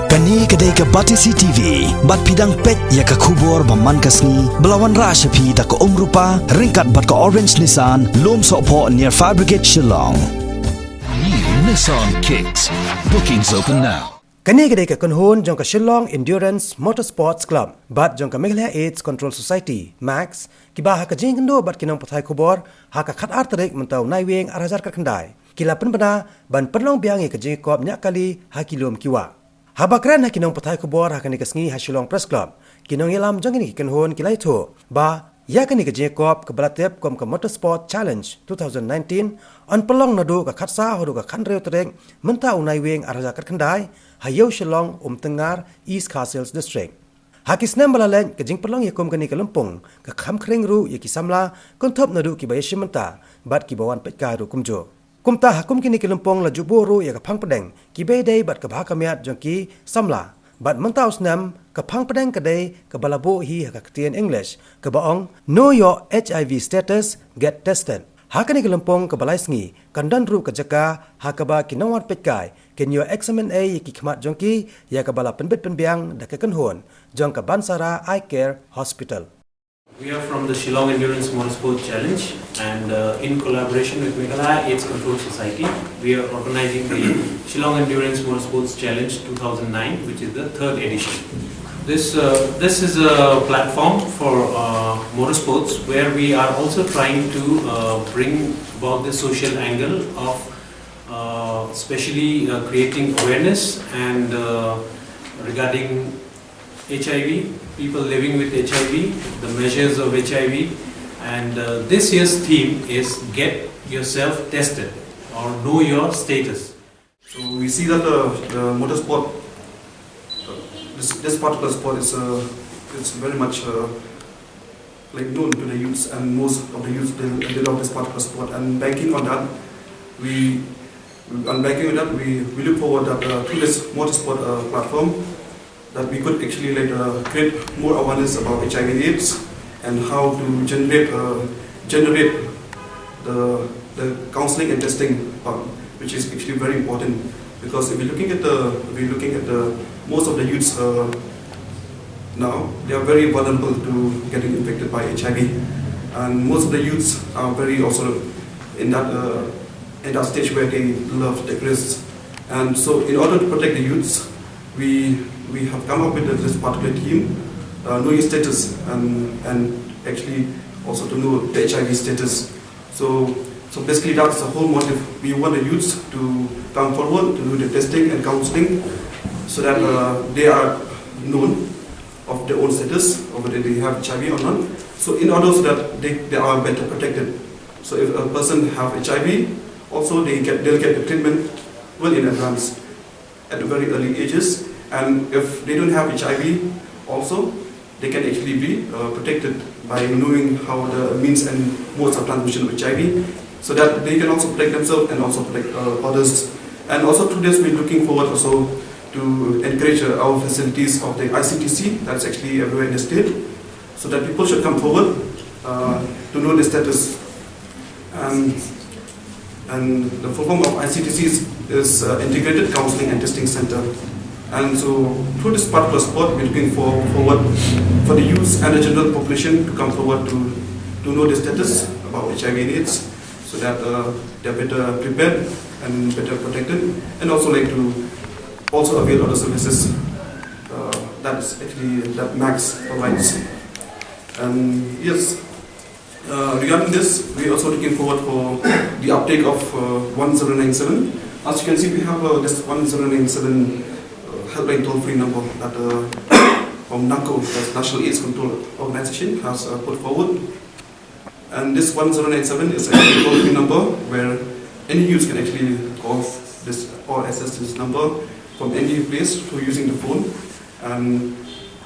Kani kedai ke Batisi TV, bat pidang pet ya ke kubur baman kasni, belawan rasa pi da ke rupa, ringkat bat ke Orange Nissan, lom sokpo near Fire Brigade Shillong. New Nissan Kicks. Bookings open now. Kani kedai ke Kunhun jong ke Shillong Endurance Motorsports Club, bat jong ke Meghalaya AIDS Control Society, MAX, kibah ke jing kendo bat kinong pathai kubur, ha ke khat arterik mentau naiwing arajar ke kendai. Kila penbena ban penlong biangi ke jing kop nyak kali ha kilom kiwa. Habakran ha kinong pathai kubur ha kani ke sngi ha Shillong Press Club. Kinong yelam jong ini Kunhun kilai tho, ba ya kani ke jing kop ke balatep kom ke Motorsport Challenge 2019 on pelong nadu ke khatsa hodu ke khanreu tereng mentau naiwing arajar ke kendai. Hayau Shillong Tengar East Castles District. Hakis nem balalen ke jing pelong yakum kani ke Lempung ke kham kring ru yaki samla kontop nadu ki bayashimenta bat ki bawan petka ru kumjo. Kumta hakum kini ke Lempung la jubo ru ya ke phang pedeng ki bedai bat ke bhakamiat jongki samla bat mentau snam ke phang pedeng kedai ke balabo hi ha ke tien English ke baong know your HIV status get tested. Hakani ke Lempung ke balai sngi kandan ru ke jaka hakaba kinawat petkai ken yo examine a yaki khmat jongki ya ka bala penbit penbiang da ke Kunhun jong ka Bansara Eye Care Hospital. We are from the Shillong Endurance Motorsport Challenge, and in collaboration with Meghalaya AIDS Control Society, we are organizing the Shillong Endurance Motorsports Challenge 2009, which is the third edition. This is a platform for motorsports where we are also trying to bring about the social angle of especially creating awareness and regarding HIV, people living with HIV, the measures of HIV, and this year's theme is Get Yourself Tested or Know Your Status. So we see that the motorsport, this particular sport is it's very much like known to the youths, and most of the youths they love this particular sport. And banking on that, we look forward that through this motorsport platform, that we could actually create more awareness about HIV/AIDS and how to generate the counseling and testing part, which is actually very important, because if we're looking at the most of the youths now, they are very vulnerable to getting infected by HIV, and most of the youths are very also in that stage where they love take risks. And so in order to protect the youths, we have come up with this particular team, know your status, and actually also to know the HIV status. So basically that's the whole motive. We want the youths to come forward to do the testing and counseling, so that they are known of their own status, or whether they have HIV or not. So in order so that they are better protected. So if a person have HIV, also they'll get the treatment well in advance at very early ages. And if they don't have HIV, also they can actually be protected by knowing how the means and modes of transmission of HIV, so that they can also protect themselves and also protect others. And also through this, we're looking forward also to encourage our facilities of the ICTC, that's actually everywhere in the state, so that people should come forward to know the status. And the full form of ICTC is Integrated Counseling and Testing Center. And so through this particular sport, we're looking forward for the youth and the general population to come forward to know the status about HIV/AIDS, so that they're better prepared and better protected, and also like to also avail other services that MAX provides. And yes, regarding this, we're also looking forward for the uptake of 1097. As you can see, we have this 1097 helpline toll-free number that from NACO, that's National AIDS Control Organization, has put forward. And this 1097 is a toll-free number where any youth can actually call this or access this number from any place through using the phone. And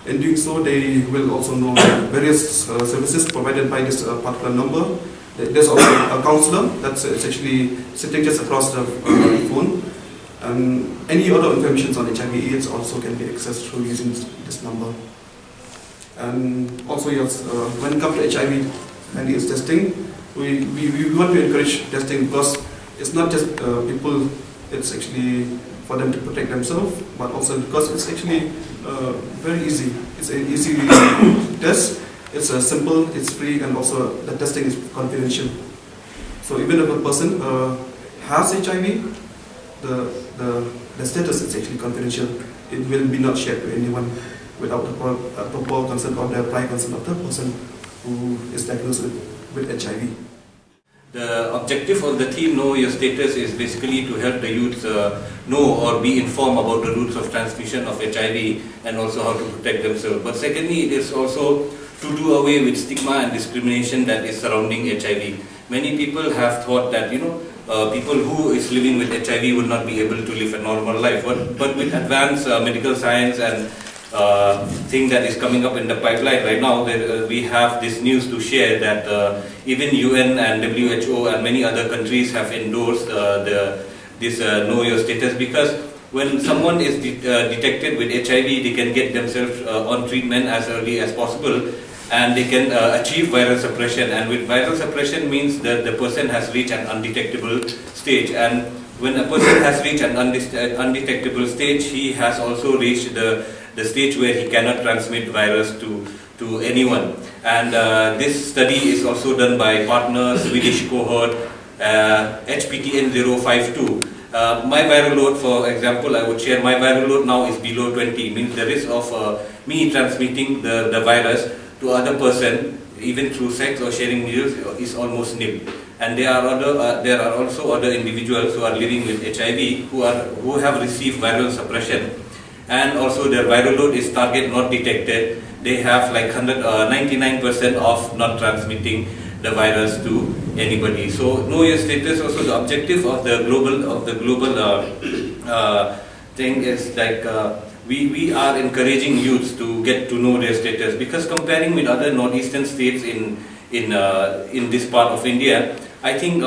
in doing so, they will also know various services provided by this particular number. There's also a counselor that's actually sitting just across the phone. And any other information on HIV/AIDS also can be accessed through using this number. And also, yes, when it comes to HIV and AIDS testing, we want to encourage testing, because it's not just people, it's actually for them to protect themselves, but also because it's actually very easy. It's an easy test. It's simple, it's free, and also the testing is confidential. So even if a person has HIV, the status is actually confidential. It will be not shared to anyone without the proper consent or the prior consent of the person who is diagnosed with HIV. The objective of the theme Know Your Status is basically to help the youth know or be informed about the routes of transmission of HIV and also how to protect themselves. But secondly, it is also to do away with stigma and discrimination that is surrounding HIV. Many people have thought that, people who is living with HIV would not be able to live a normal life. But with advanced medical science and thing that is coming up in the pipeline right now, we have this news to share that even UN and WHO and many other countries have endorsed this Know Your Status, because when someone is detected with HIV, they can get themselves on treatment as early as possible, and they can achieve viral suppression. And with viral suppression means that the person has reached an undetectable stage. And when a person has reached an undetectable stage, he has also reached the stage where he cannot transmit virus to anyone. And this study is also done by partner Swedish cohort HPTN 052. My viral load, for example, I would share my viral load now is below 20, means the risk of me transmitting the virus to other person, even through sex or sharing meals, is almost nil. And there are also other individuals who are living with HIV who have received viral suppression, and also their viral load is target not detected. They have like 99% of not transmitting the virus to anybody. So Know Your Status, also the objective of the global thing is like we are encouraging youths to get to know their status, because comparing with other northeastern states in this part of India, I think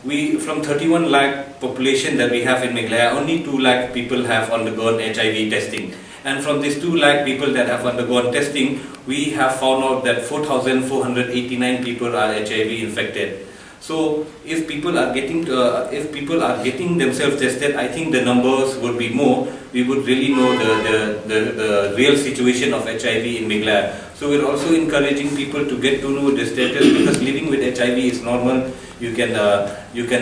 we, from 31 lakh population that we have in Meghalaya, only 2 lakh people have undergone HIV testing. And from these 2 lakh people that have undergone testing, we have found out that 4,489 people are HIV infected. So if people are getting themselves tested, I think the numbers would be more. We would really know the real situation of HIV in Meghalaya. So we're also encouraging people to get to know the status, because living with HIV is normal. You can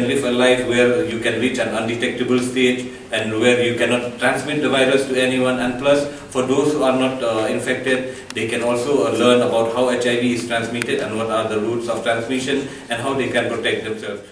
live a life where you can reach an undetectable stage and where you cannot transmit the virus to anyone. And plus, for those who are not infected, they can also learn about how HIV is transmitted and what are the routes of transmission and how they can protect themselves.